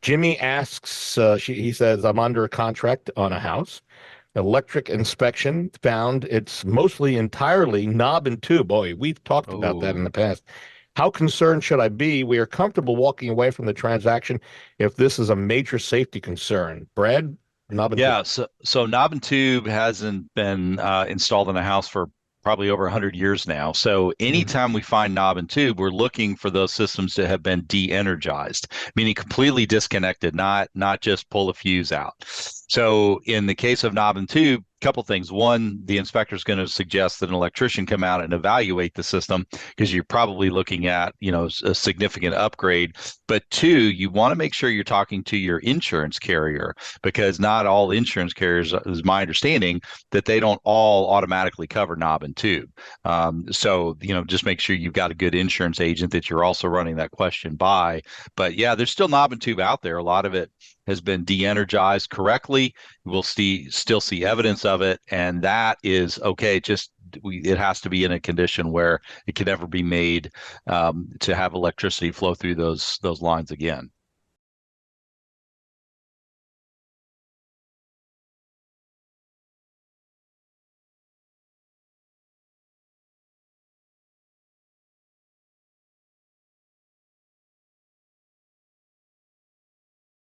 Jimmy asks, he says, I'm under a contract on a house. Electric inspection found it's mostly entirely knob and tube. Boy, we've talked about that in Oh, the past. How concerned should I be? We are comfortable walking away from the transaction if this is a major safety concern. Brad, knob and tube. yeah. So knob and tube hasn't been installed in a house for probably over 100 years now. So Mhm. anytime we find knob and tube, we're looking for those systems that have been de-energized, meaning completely disconnected, not just pull a fuse out. So in the case of knob and tube, couple things. One, the inspector is going to suggest that an electrician come out and evaluate the system because you're probably looking at, a significant upgrade. But two, you want to make sure you're talking to your insurance carrier because not all insurance carriers, is my understanding, that they don't all automatically cover knob and tube. So, just make sure you've got a good insurance agent that you're also running that question by. But yeah, there's still knob and tube out there. A lot of it has been de-energized correctly. We'll still see evidence of it, and that is okay. It has to be in a condition where it can never be made to have electricity flow through those lines again.